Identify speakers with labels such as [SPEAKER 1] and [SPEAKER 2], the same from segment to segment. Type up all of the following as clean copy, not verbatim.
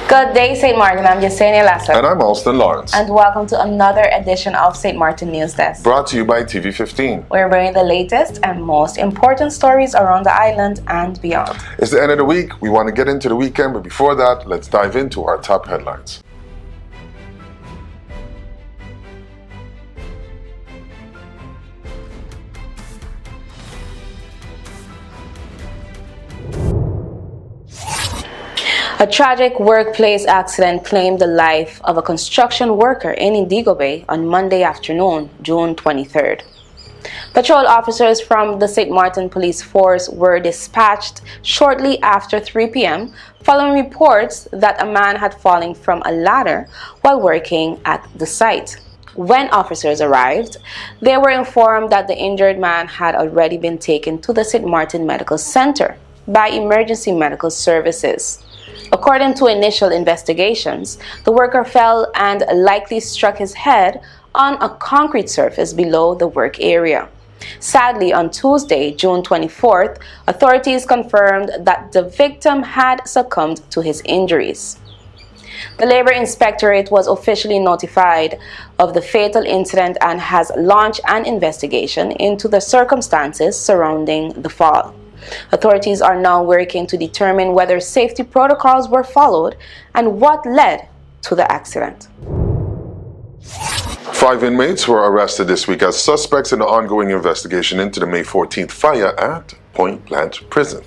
[SPEAKER 1] Good day, St. Maarten. I'm Yesenia Lasser.
[SPEAKER 2] And I'm Alston Lawrence.
[SPEAKER 1] And welcome to another edition of St. Maarten News Desk.
[SPEAKER 2] Brought to you by TV15.
[SPEAKER 1] We're bringing the latest and most important stories around the island and beyond.
[SPEAKER 2] It's the end of the week. We want to get into the weekend, but before that, let's dive into our top headlines.
[SPEAKER 1] A tragic workplace accident claimed the life of a construction worker in Indigo Bay on Monday afternoon, June 23rd. Patrol officers from the St. Maarten Police Force were dispatched shortly after 3 p.m. following reports that a man had fallen from a ladder while working at the site. When officers arrived, they were informed that the injured man had already been taken to the St. Maarten Medical Center by Emergency Medical Services. According to initial investigations, the worker fell and likely struck his head on a concrete surface below the work area. Sadly, on Tuesday, June 24th, authorities confirmed that the victim had succumbed to his injuries. The Labor Inspectorate was officially notified of the fatal incident and has launched an investigation into the circumstances surrounding the fall. Authorities are now working to determine whether safety protocols were followed and what led to the accident.
[SPEAKER 2] 5 inmates were arrested this week as suspects in the ongoing investigation into the May 14th fire at Point Blanche Prison.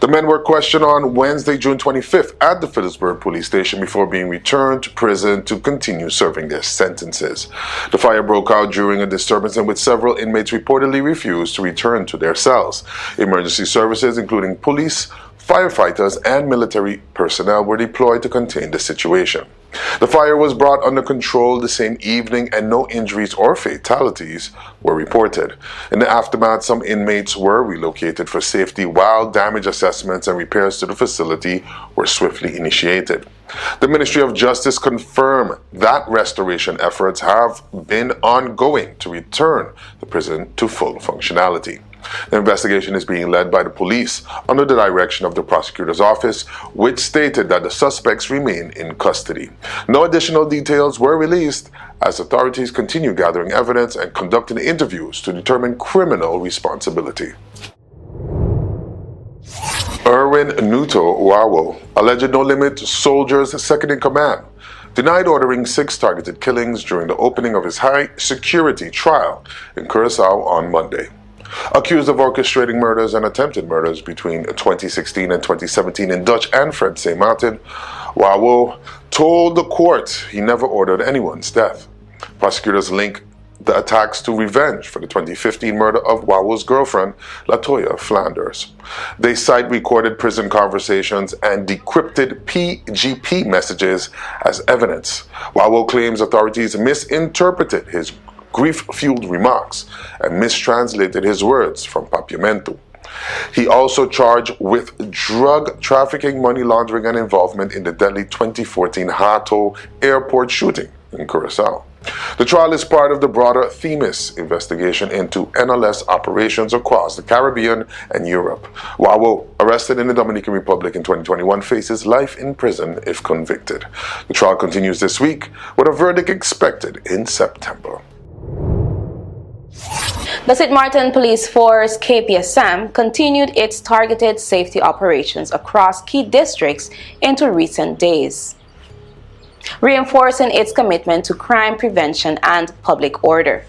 [SPEAKER 2] The men were questioned on Wednesday, June 25th at the Phillipsburg police station before being returned to prison to continue serving their sentences. The fire broke out during a disturbance in which several inmates reportedly refused to return to their cells. Emergency services, including police, firefighters, and military personnel, were deployed to contain the situation. The fire was brought under control the same evening and no injuries or fatalities were reported. In the aftermath, some inmates were relocated for safety while damage assessments and repairs to the facility were swiftly initiated. The Ministry of Justice confirmed that restoration efforts have been ongoing to return the prison to full functionality. The investigation is being led by the police under the direction of the prosecutor's office, which stated that the suspects remain in custody. No additional details were released as authorities continue gathering evidence and conducting interviews to determine criminal responsibility. Nuto Wawoe, alleged no-limit soldier's second-in-command, denied ordering 6 targeted killings during the opening of his high-security trial in Curaçao on Monday. Accused of orchestrating murders and attempted murders between 2016 and 2017 in Dutch and French St. Maarten, Wawoe told the court he never ordered anyone's death. Prosecutors link the attacks to revenge for the 2015 murder of Wawoe's girlfriend, Latoya Flanders. They cite recorded prison conversations and decrypted PGP messages as evidence. Wawoe claims authorities misinterpreted his grief-fueled remarks and mistranslated his words from papiamento. He also charged with drug trafficking, money laundering, and involvement in the deadly 2014 Hato airport shooting in Curaçao. The trial is part of the broader Themis investigation into NLS operations across the Caribbean and Europe. Wawoe, arrested in the Dominican Republic in 2021, faces life in prison if convicted. The trial continues this week with a verdict expected in September.
[SPEAKER 1] The St. Maarten Police Force, KPSM, continued its targeted safety operations across key districts into recent days, reinforcing its commitment to crime prevention and public order.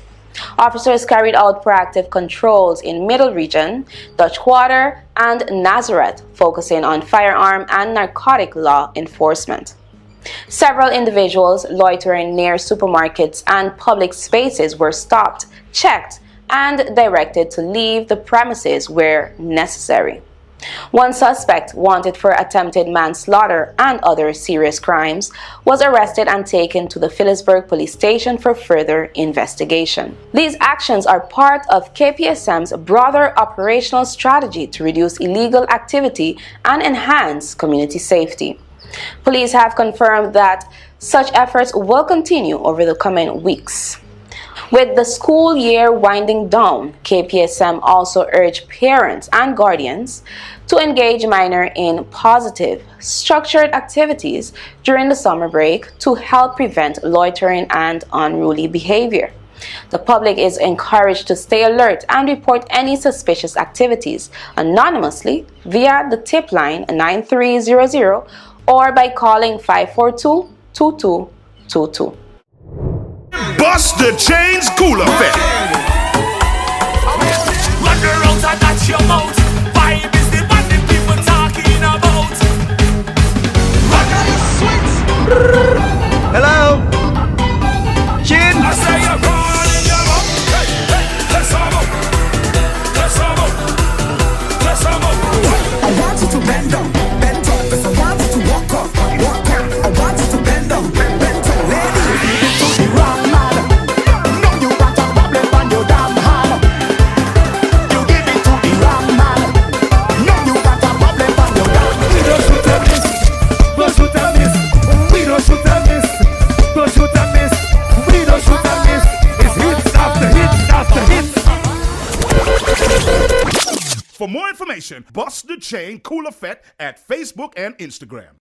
[SPEAKER 1] Officers carried out proactive controls in Middle Region, Dutch Quarter, and Nazareth, focusing on firearm and narcotic law enforcement. Several individuals loitering near supermarkets and public spaces were stopped, checked, and directed to leave the premises where necessary. One suspect, wanted for attempted manslaughter and other serious crimes, was arrested and taken to the Phillipsburg police station for further investigation. These actions are part of KPSM's broader operational strategy to reduce illegal activity and enhance community safety. Police have confirmed that such efforts will continue over the coming weeks. With the school year winding down, KPSM also urged parents and guardians to engage minors in positive, structured activities during the summer break to help prevent loitering and unruly behavior. The public is encouraged to stay alert and report any suspicious activities anonymously via the tip line 9300 or by calling 542-2222.
[SPEAKER 3] Bust the chains cool effect. Run around and that's your mouth. Vibe is the bad thing people talking about. Run on the switch. Hello. Chin. I say you're calling your mouth. Hey, hey, let's have up. Let's have up. Let's have up. I want you to bend down, bend up. I want you to walk up, walk up. I want you to bend down, bend up. Lady, to the rock man. No, you got a problem on your damn hand. You give it to the rock man. No, you got a problem on your damn hand. We don't shoot and miss. Go shoot and miss. We don't shoot and miss. Go shoot and miss. We don't shoot and miss. It's hits after hits after hits. For more information, Bust the Chain Cool Effect at Facebook and Instagram.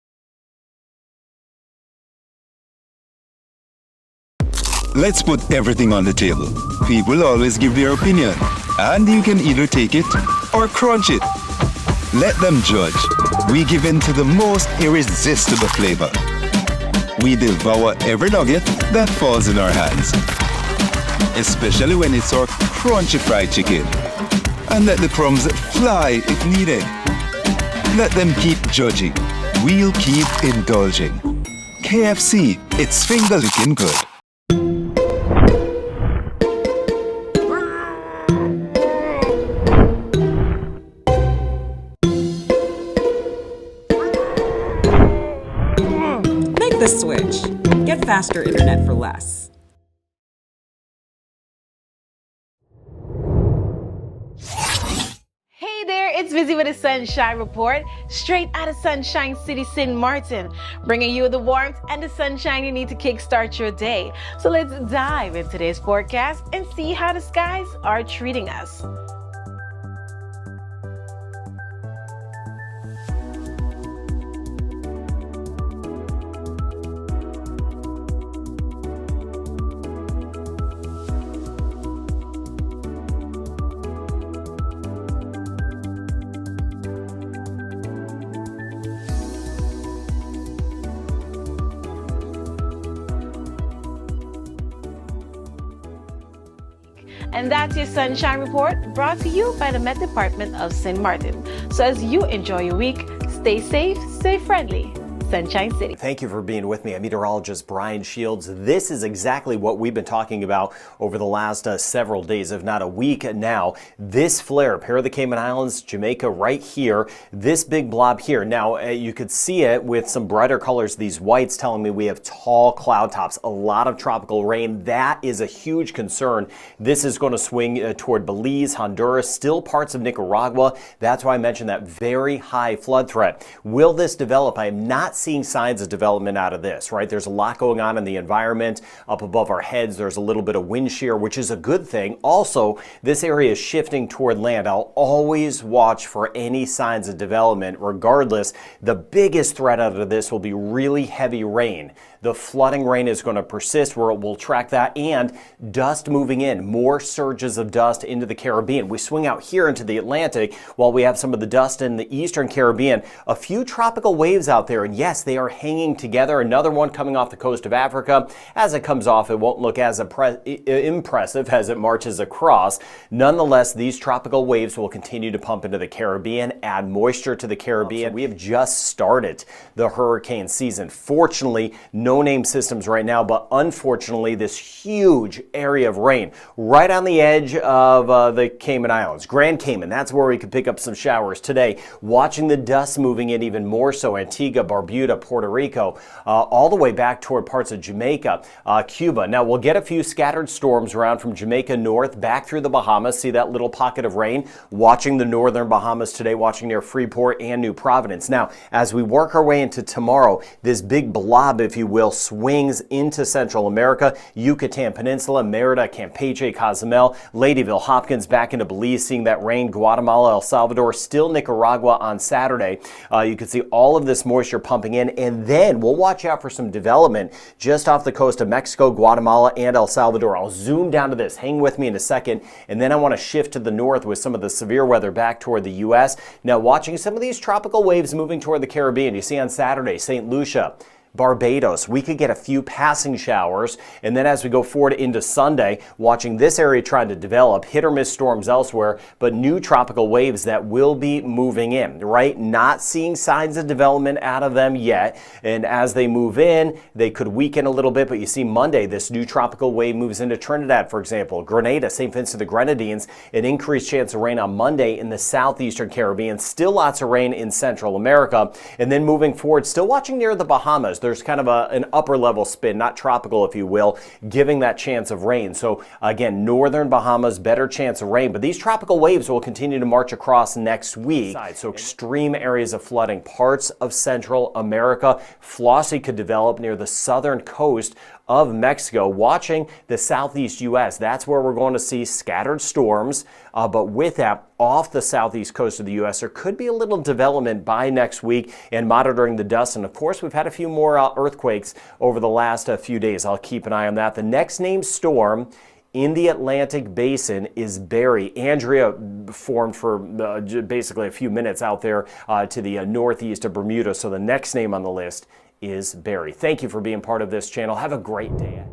[SPEAKER 4] Let's put everything on the table. People always give their opinion, and you can either take it or crunch it. Let them judge. We give in to the most irresistible flavor. We devour every nugget that falls in our hands, especially when it's our crunchy fried chicken. And let the crumbs fly if needed. Let them keep judging. We'll keep indulging. KFC, it's finger licking good.
[SPEAKER 5] Make the switch. Get faster internet for less.
[SPEAKER 6] Hey there, it's Busy with the Sunshine Report, straight out of Sunshine City, St. Maarten, bringing you the warmth and the sunshine you need to kickstart your day. So let's dive into today's forecast and see how the skies are treating us. And that's your Sunshine Report, brought to you by the Met Department of St. Maarten. So as you enjoy your week, stay safe, stay friendly. Sunshine City.
[SPEAKER 7] Thank you for being with me. I'm meteorologist Brian Shields. This is exactly what we've been talking about over the last several days, if not a week now. This flare, pair of the Cayman Islands, Jamaica right here, this big blob here. Now, you could see it with some brighter colors, these whites telling me we have tall cloud tops, a lot of tropical rain. That is a huge concern. This is going to swing toward Belize, Honduras, still parts of Nicaragua. That's why I mentioned that very high flood threat. Will this develop? I am not seeing signs of development out of this, right? There's a lot going on in the environment. Up above our heads, there's a little bit of wind shear, which is a good thing. Also, this area is shifting toward land. I'll always watch for any signs of development. Regardless, the biggest threat out of this will be really heavy rain. The flooding rain is going to persist, where we'll track that, and dust moving in, more surges of dust into the Caribbean. We swing out here into the Atlantic while we have some of the dust in the eastern Caribbean. A few tropical waves out there, and yes, they are hanging together. Another one coming off the coast of Africa. As it comes off, it won't look as impressive as it marches across. Nonetheless, these tropical waves will continue to pump into the Caribbean, add moisture to the Caribbean. We have just started the hurricane season. Fortunately, no-name systems right now, but unfortunately, this huge area of rain right on the edge of the Cayman Islands. Grand Cayman, that's where we could pick up some showers today. Watching the dust moving in even more so. Antigua, Barbuda, Puerto Rico, all the way back toward parts of Jamaica, Cuba. Now, we'll get a few scattered storms around from Jamaica north back through the Bahamas. See that little pocket of rain? Watching the northern Bahamas today, watching near Freeport and New Providence. Now, as we work our way into tomorrow, this big blob, if you will, will, swings into Central America, Yucatan Peninsula, Merida, Campeche, Cozumel, Ladyville, Hopkins, back into Belize, seeing that rain, Guatemala, El Salvador, still Nicaragua on Saturday. You can see all of this moisture pumping in, and then we'll watch out for some development just off the coast of Mexico, Guatemala, and El Salvador. I'll zoom down to this. Hang with me in a second, and then I want to shift to the north with some of the severe weather back toward the U.S. Now, watching some of these tropical waves moving toward the Caribbean. You see on Saturday, St. Lucia, Barbados, we could get a few passing showers, and then as we go forward into Sunday, watching this area trying to develop hit or miss storms elsewhere, but new tropical waves that will be moving in, right? Not seeing signs of development out of them yet, and as they move in, they could weaken a little bit, but you see Monday, this new tropical wave moves into Trinidad, for example, Grenada, St. Vincent the Grenadines, an increased chance of rain on Monday in the southeastern Caribbean, still lots of rain in Central America, and then moving forward, still watching near the Bahamas. There's kind of an upper level spin, not tropical if you will, giving that chance of rain. So again, northern Bahamas, better chance of rain, but these tropical waves will continue to march across next week. So extreme areas of flooding, parts of Central America. Flossie could develop near the southern coast of Mexico, watching the southeast U.S. That's where we're going to see scattered storms, but with that, off the southeast coast of the U.S., there could be a little development by next week, and monitoring the dust. And of course, we've had a few more earthquakes over the last few days. I'll keep an eye on that. The next named storm in the Atlantic Basin is Barry. Andrea formed for basically a few minutes out there to the northeast of Bermuda. So the next name on the list is Barry. Thank you for being part of this channel. Have a great day.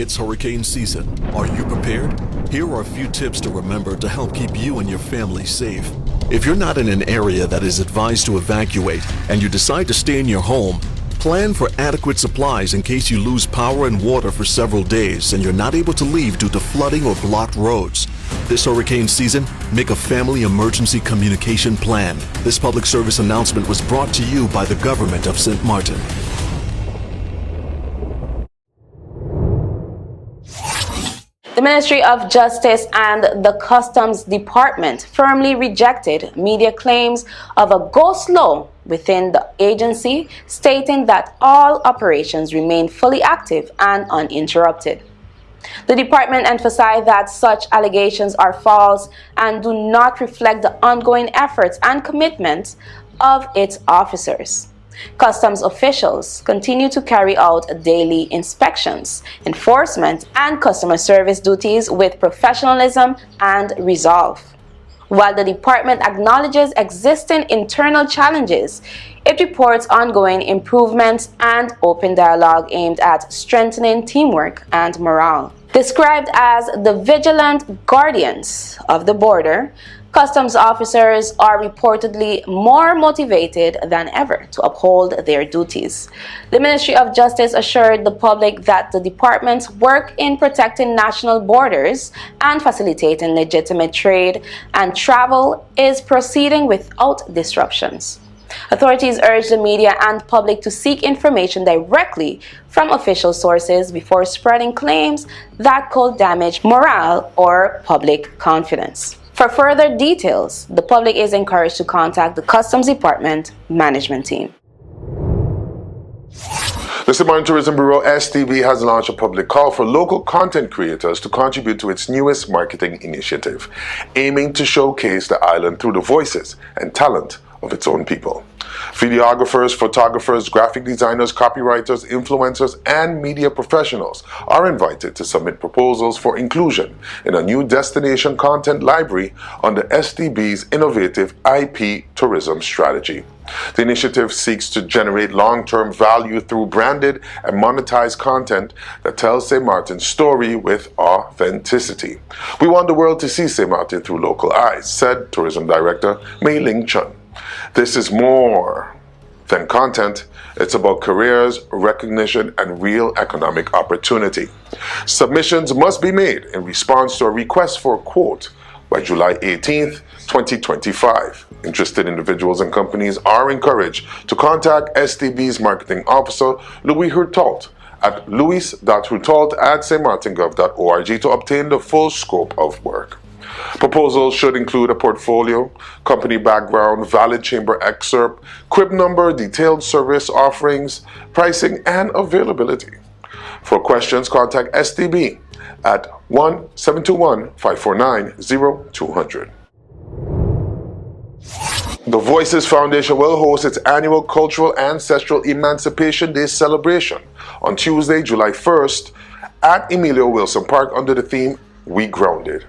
[SPEAKER 8] It's hurricane season. Are you prepared? Here are a few tips to remember to help keep you and your family safe. If you're not in an area that is advised to evacuate and you decide to stay in your home, plan for adequate supplies in case you lose power and water for several days and you're not able to leave due to flooding or blocked roads. This hurricane season, make a family emergency communication plan. This public service announcement was brought to you by the government of St. Maarten.
[SPEAKER 1] The Ministry of Justice and the Customs Department firmly rejected media claims of a go-slow within the agency, stating that all operations remain fully active and uninterrupted. The department emphasized that such allegations are false and do not reflect the ongoing efforts and commitment of its officers. Customs officials continue to carry out daily inspections, enforcement, and customer service duties with professionalism and resolve. While the department acknowledges existing internal challenges, it reports ongoing improvements and open dialogue aimed at strengthening teamwork and morale. Described as the vigilant guardians of the border, customs officers are reportedly more motivated than ever to uphold their duties. The Ministry of Justice assured the public that the department's work in protecting national borders and facilitating legitimate trade and travel is proceeding without disruptions. Authorities urge the media and public to seek information directly from official sources before spreading claims that could damage morale or public confidence. For further details, the public is encouraged to contact the Customs Department management team.
[SPEAKER 2] The St. Maarten Tourism Bureau, STB, has launched a public call for local content creators to contribute to its newest marketing initiative, aiming to showcase the island through the voices and talent of its own people. Videographers, photographers, graphic designers, copywriters, influencers, and media professionals are invited to submit proposals for inclusion in a new destination content library under STB's innovative IP tourism strategy. The initiative seeks to generate long-term value through branded and monetized content that tells St. Maarten's story with authenticity. We want the world to see St. Maarten through local eyes, said Tourism Director Mei Ling Chun. This is more than content. It's about careers, recognition, and real economic opportunity. Submissions must be made in response to a request for a quote by July 18th, 2025. Interested individuals and companies are encouraged to contact STB's marketing officer, Louis Hurtault, at louis.hurtault@stmartengov.org to obtain the full scope of work. Proposals should include a portfolio, company background, valid chamber excerpt, crib number, detailed service offerings, pricing, and availability. For questions, contact STB at 1-721-549-0200. The Voices Foundation will host its annual Cultural Ancestral Emancipation Day celebration on Tuesday, July 1st at Emilio Wilson Park under the theme, We Grounded.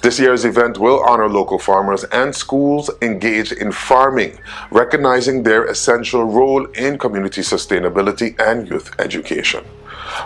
[SPEAKER 2] This year's event will honor local farmers and schools engaged in farming, recognizing their essential role in community sustainability and youth education.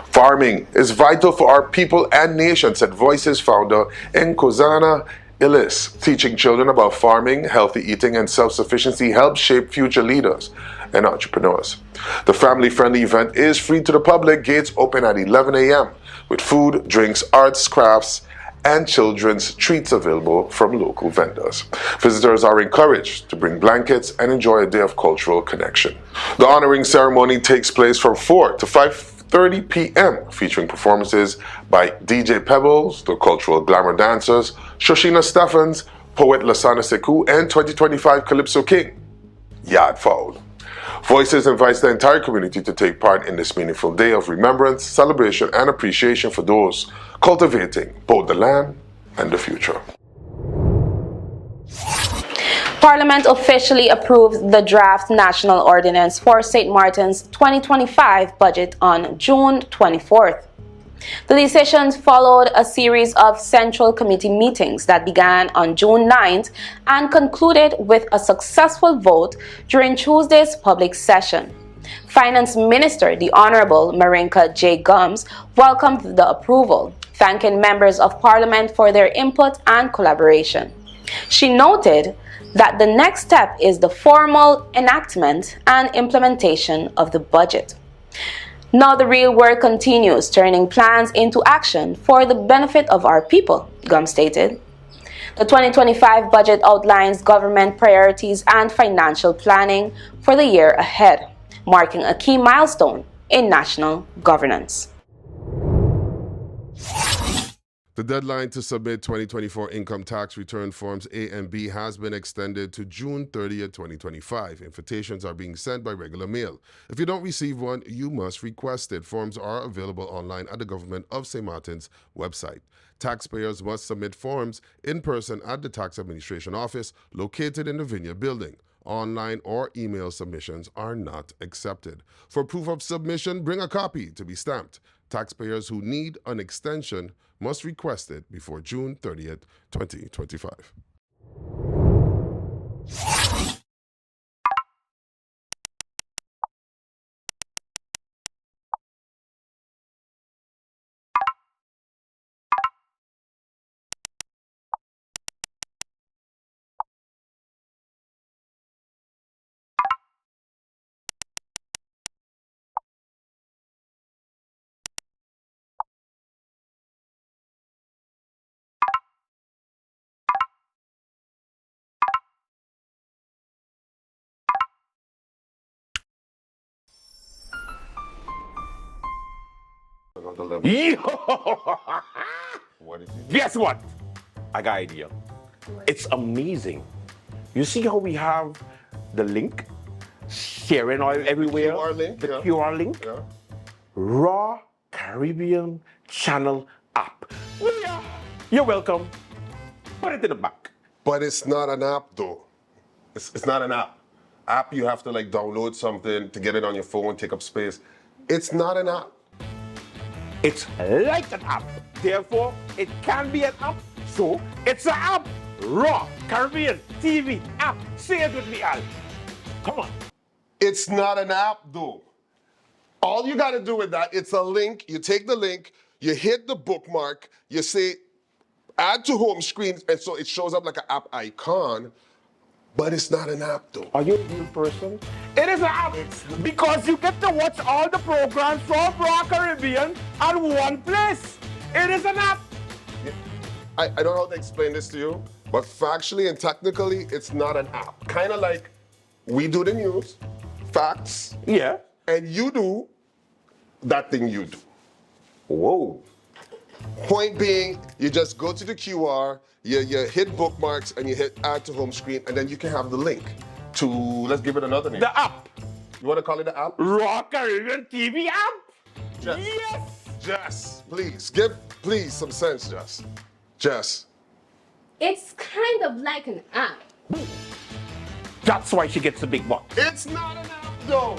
[SPEAKER 2] Farming is vital for our people and nation, said Voices founder Nkosana Illis. Teaching children about farming, healthy eating, and self-sufficiency helps shape future leaders and entrepreneurs. The family-friendly event is free to the public, gates open at 11 a.m., with food, drinks, arts, crafts, and children's treats available from local vendors. Visitors are encouraged to bring blankets and enjoy a day of cultural connection. The honoring ceremony takes place from 4 to 5:30 p.m., featuring performances by DJ Pebbles, the cultural glamour dancers, Shoshina Stephens, poet Lasana Sekou, and 2025 Calypso King, Yad Fowl. Voices invites the entire community to take part in this meaningful day of remembrance, celebration, and appreciation for those cultivating both the land and the future.
[SPEAKER 1] Parliament officially approved the draft national ordinance for St. Martin's 2025 budget on June 24th. The decision followed a series of Central Committee meetings that began on June 9th and concluded with a successful vote during Tuesday's public session. Finance Minister, the Honorable Marinka J. Gums, welcomed the approval, thanking members of Parliament for their input and collaboration. She noted that the next step is the formal enactment and implementation of the budget. Now the real work continues, turning plans into action for the benefit of our people, Gums stated. The 2025 budget outlines government priorities and financial planning for the year ahead, marking a key milestone in national governance.
[SPEAKER 2] The deadline to submit 2024 income tax return forms A and B has been extended to June 30th, 2025. Invitations are being sent by regular mail. If you don't receive one, you must request it. Forms are available online at the Government of St. Martin's website. Taxpayers must submit forms in person at the Tax Administration Office located in the Vineyard Building. Online or email submissions are not accepted. For proof of submission, bring a copy to be stamped. Taxpayers who need an extension must request it before June 30th, 2025.
[SPEAKER 9] Guess what? I got an idea. It's amazing. You see how we have the link sharing all everywhere?
[SPEAKER 2] QR link,
[SPEAKER 9] the
[SPEAKER 2] yeah.
[SPEAKER 9] QR link.
[SPEAKER 2] Yeah.
[SPEAKER 9] Raw Caribbean Channel app. Yeah. You're welcome. Put it in the back.
[SPEAKER 2] But it's not an app, though. It's not an app. App, you have to like download something to get it on your phone, take up space. It's not an app.
[SPEAKER 9] It's like an app. Therefore, it can be an app. So, it's an app. Raw Caribbean TV app. Say it with me, Al. Come on.
[SPEAKER 2] It's not an app, though. All you got to do with that, it's a link. You take the link, you hit the bookmark, you say add to home screen, and so it shows up like an app icon, but it's not an app, though.
[SPEAKER 9] Are you a real person? It is an app because you get to watch all the programs from Raw Caribbean at one place. It is an app.
[SPEAKER 2] I don't know how to explain this to you, but factually and technically, it's not an app. Kind of like we do the news, facts,
[SPEAKER 9] Yeah.
[SPEAKER 2] and you do that thing you do.
[SPEAKER 9] Whoa.
[SPEAKER 2] Point being, you just go to the QR, you hit bookmarks, and you hit add to home screen, and then you can have the link to, let's give it another name.
[SPEAKER 9] The app.
[SPEAKER 2] You want to call it the app?
[SPEAKER 9] Raw Caribbean TV app.
[SPEAKER 2] Jess.
[SPEAKER 9] Yes.
[SPEAKER 2] Jess, please, give some sense, Jess. Jess.
[SPEAKER 1] It's kind of like an app.
[SPEAKER 9] That's why she gets the big bucks.
[SPEAKER 2] It's not an app, though.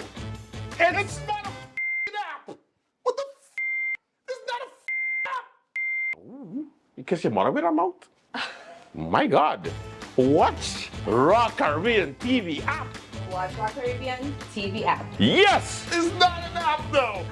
[SPEAKER 2] It's not a app. What the It's not a app.
[SPEAKER 9] Ooh, you kiss your mother with her mouth? My God. Watch Raw Caribbean TV app.
[SPEAKER 1] Watch Raw Caribbean TV app.
[SPEAKER 9] Yes.
[SPEAKER 2] It's not an app, though.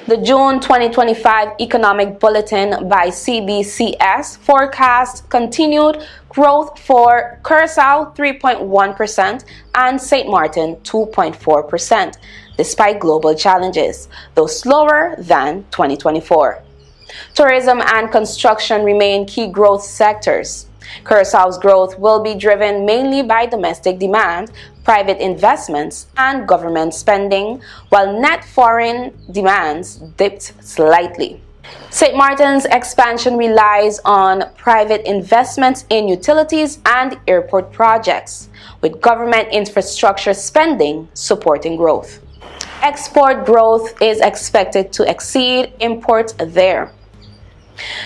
[SPEAKER 1] The June 2025 Economic Bulletin by CBCS forecast continued growth for Curaçao 3.1% and St. Martin 2.4%, despite global challenges, though slower than 2024. Tourism and construction remain key growth sectors. Curaçao's growth will be driven mainly by domestic demand, private investments, and government spending, while net foreign demands dipped slightly. St. Martin's expansion relies on private investments in utilities and airport projects, with government infrastructure spending supporting growth. Export growth is expected to exceed imports there.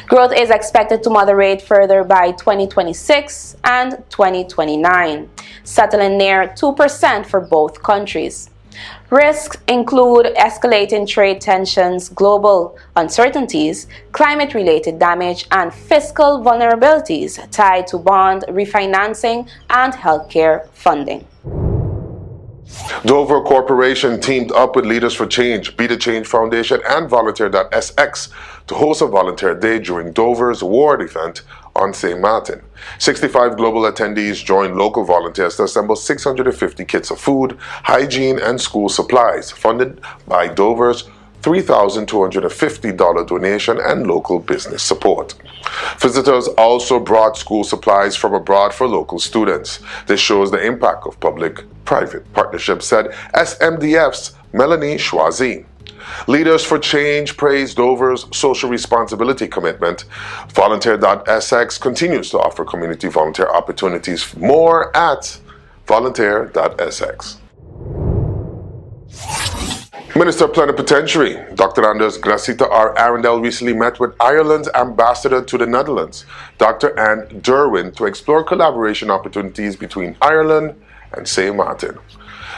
[SPEAKER 1] Growth is expected to moderate further by 2026 and 2029, settling near 2% for both countries. Risks include escalating trade tensions, global uncertainties, climate-related damage, and fiscal vulnerabilities tied to bond refinancing and healthcare funding.
[SPEAKER 2] Dover Corporation teamed up with Leaders for Change, Be the Change Foundation, and Volunteer.sx to host a volunteer day during Dover's award event on St. Maarten. 65 global attendees joined local volunteers to assemble 650 kits of food, hygiene, and school supplies, funded by Dover's $3,250 donation and local business support. Visitors also brought school supplies from abroad for local students. This shows the impact of public-private partnerships, said SMDF's Melanie Schwazi. Leaders for Change praised Dover's social responsibility commitment. Volunteer.sx continues to offer community volunteer opportunities. More at volunteer.sx. Minister Plenipotentiary Dr. Anders Gracita R. Arendel recently met with Ireland's ambassador to the Netherlands, Dr. Anne Derwin, to explore collaboration opportunities between Ireland and St. Maarten.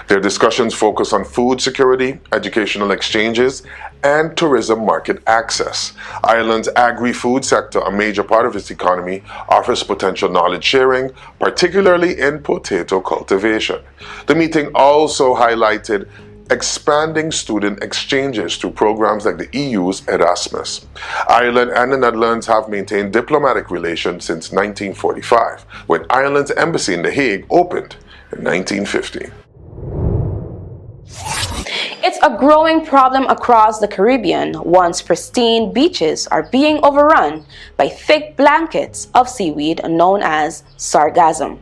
[SPEAKER 2] Their discussions focus on food security, educational exchanges, and tourism market access. Ireland's agri-food sector, a major part of its economy, offers potential knowledge sharing, particularly in potato cultivation. The meeting also highlighted expanding student exchanges through programs like the EU's Erasmus. Ireland and the Netherlands have maintained diplomatic relations since 1945, when Ireland's embassy in The Hague opened in 1950.
[SPEAKER 1] It's a growing problem across the Caribbean. Once pristine beaches are being overrun by thick blankets of seaweed known as sargassum.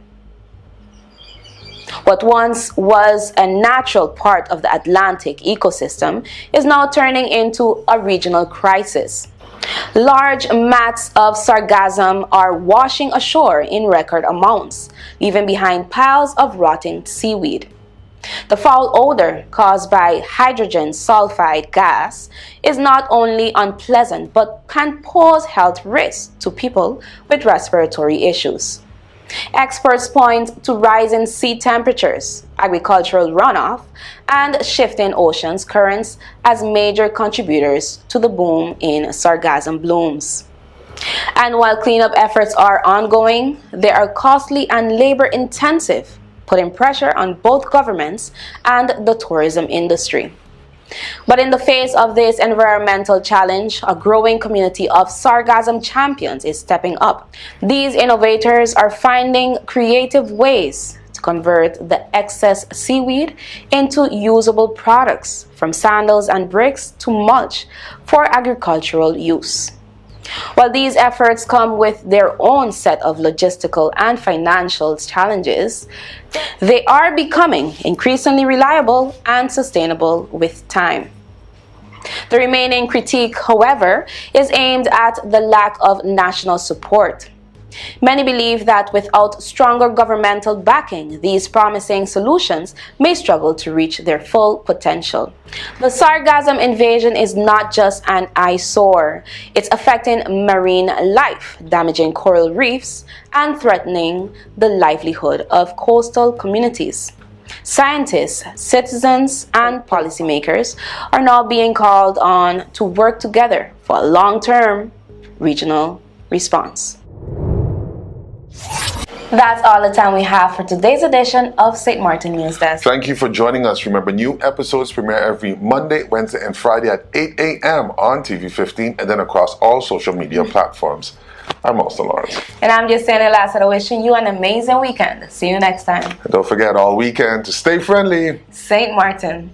[SPEAKER 1] What once was a natural part of the Atlantic ecosystem is now turning into a regional crisis. Large mats of sargassum are washing ashore in record amounts, leaving behind piles of rotting seaweed. The foul odor caused by hydrogen sulfide gas is not only unpleasant but can pose health risks to people with respiratory issues. Experts point to rising sea temperatures, agricultural runoff, and shifting oceans currents as major contributors to the boom in sargassum blooms. And while cleanup efforts are ongoing, they are costly and labor-intensive, putting pressure on both governments and the tourism industry. But in the face of this environmental challenge, a growing community of sargassum champions is stepping up. These innovators are finding creative ways to convert the excess seaweed into usable products, from sandals and bricks to mulch for agricultural use. While these efforts come with their own set of logistical and financial challenges, they are becoming increasingly reliable and sustainable with time. The remaining critique, however, is aimed at the lack of national support. Many believe that without stronger governmental backing, these promising solutions may struggle to reach their full potential. The sargassum invasion is not just an eyesore. It's affecting marine life, damaging coral reefs, and threatening the livelihood of coastal communities. Scientists, citizens, and policymakers are now being called on to work together for a long-term regional response. That's all the time we have for today's edition of St. Maarten News Desk.
[SPEAKER 2] Thank you for joining us. Remember, new episodes premiere every Monday, Wednesday, and Friday at 8 a.m. on TV 15 and then across all social media platforms. I'm Maarten Lawrence.
[SPEAKER 1] And I'm just saying Lassiter, wishing you an amazing weekend. See you next time.
[SPEAKER 2] And don't forget all weekend to stay friendly.
[SPEAKER 1] St. Maarten.